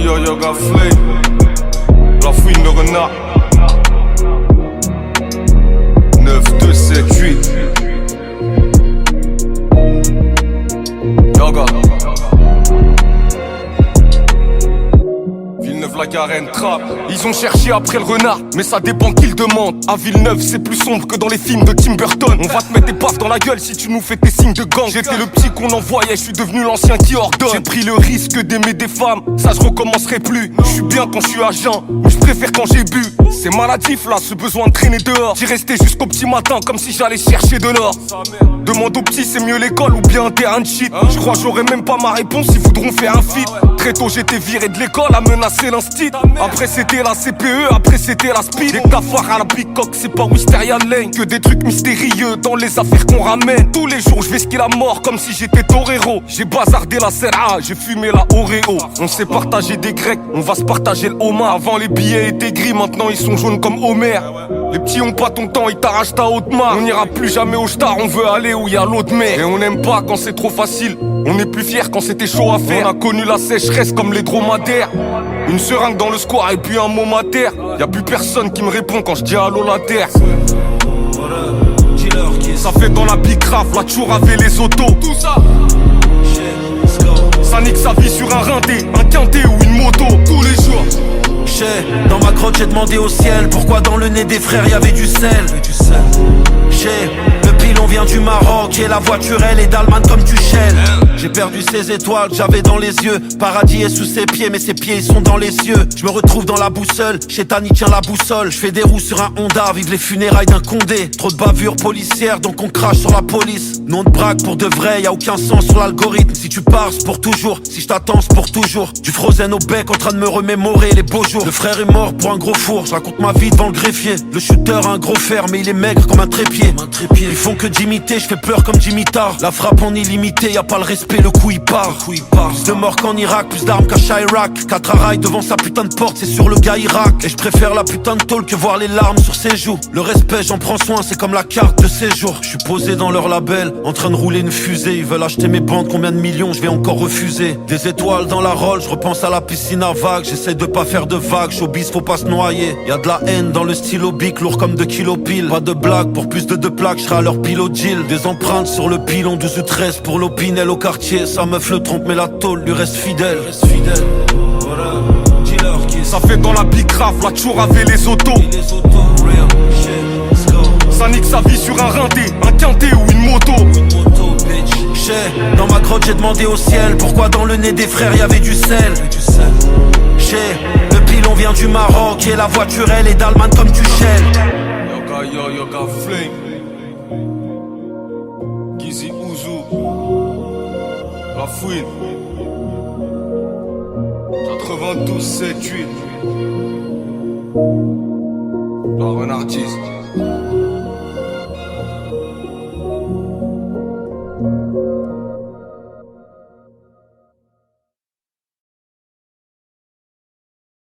yo yoga flame, la fouine de renard. 9, 2, 7, 8. Yoga. Villeneuve-la-Garenne, trappe. Ils ont cherché après le renard, mais ça dépend qui le demande. À Villeneuve, c'est plus sombre que dans les films de Tim Burton. On va te mettre des baffes dans la gueule si tu nous fais tes signes de gang. J'étais le petit qu'on envoyait, je suis devenu l'ancien qui ordonne. J'ai pris le risque d'aimer des femmes, ça je recommencerai plus. Je suis bien quand je suis à jeun, mais je préfère quand j'ai bu. C'est maladif là, ce besoin de traîner dehors. J'y restais jusqu'au petit matin, comme si j'allais chercher de l'or. Demande aux petits, c'est mieux l'école ou bien un terrain de shit. Je crois j'aurai même pas ma réponse, ils voudront faire un feat. Très tôt j'étais viré de l'école à menacer l'instit. Après c'était la CPE, après c'était la speed. Des cafards à la bicoque, c'est pas Wisteria Lane. Que des trucs mystérieux dans les affaires qu'on ramène. Tous les jours je vais skier la mort comme si j'étais torero. J'ai bazardé la CRA, j'ai fumé la Oreo. On s'est partagé des grecs, on va se partager le homard. Avant les billets étaient gris, maintenant ils sont jaunes comme Homer. Les petits ont pas ton temps, ils t'arrachent ta haute marque. On n'ira plus jamais au star, on veut aller où y a l'autre mer. Et on n'aime pas quand c'est trop facile, on est plus fier quand c'était chaud à faire. On a connu la sécheresse comme les dromadaires. Une seringue dans le square et puis un mot mater. Y'a plus personne qui me répond quand je dis allô la terre. Ça fait dans la bicrave, la toujours avec les autos. Tout ça, ça nique sa vie sur un rindé, un quinté ou une moto. Tous les jours. Dans ma grotte j'ai demandé au ciel pourquoi dans le nez des frères y'avait du sel. Le pilon vient du Maroc et la voiture elle est d'Allemagne comme du Shell. J'ai perdu ces étoiles que j'avais dans les yeux. Paradis est sous ses pieds mais ses pieds ils sont dans les cieux. Je me retrouve dans la boussole, Chétani tient la boussole. Je fais des roues sur un Honda, vive les funérailles d'un Condé. Trop de bavures policières donc on crache sur la police. Non de braque pour de vrai, y'a aucun sens sur l'algorithme. Si tu pars c'est pour toujours, si je t'attends c'est pour toujours. Du Frozen au bec en train de me remémorer les beaux jours. Le frère est mort pour un gros four, je raconte ma vie devant le greffier. Le shooter a un gros fer mais il est maigre comme un trépied. Ils font que d'imiter, je fais peur comme Jimmy Tarr. La frappe en illimité, y'a pas le respect, le coup il part. Plus de morts qu'en Irak, plus d'armes qu'à Chirac. 4 à rail devant sa putain de porte, c'est sur le gars Irak. Et je préfère la putain de tôle que voir les larmes sur ses joues. Le respect j'en prends soin, c'est comme la carte de séjour. Je suis posé dans leur label, en train de rouler une fusée. Ils veulent acheter mes bandes, combien de millions je vais encore refuser. Des étoiles dans la roll, je repense à la piscine à vagues. J'essaie de pas faire de vagues, showbiz faut pas se noyer. Y'a de la haine dans le stylo bic, lourd comme 2 kilos pile. Pas de blague, pour plus de 2 plaques, je serai à leur pile au deal. Des empreintes sur le pilon, 12 ou 13 pour l'opinel au quartier. Sa meuf le trompe mais la tôle lui reste fidèle. Ça fait dans la bicrave, la toujours avec les autos. Ça nique sa vie sur un rindé, un quinté ou une moto. Dans ma grotte j'ai demandé au ciel pourquoi dans le nez des frères y'avait du sel. Le pilon vient du Maroc et la voiture elle est d'Allemagne comme du Shell. Yoga yo yoga flame, Gizy Ouzou, la fouine. 92, 7, 8. La renardise.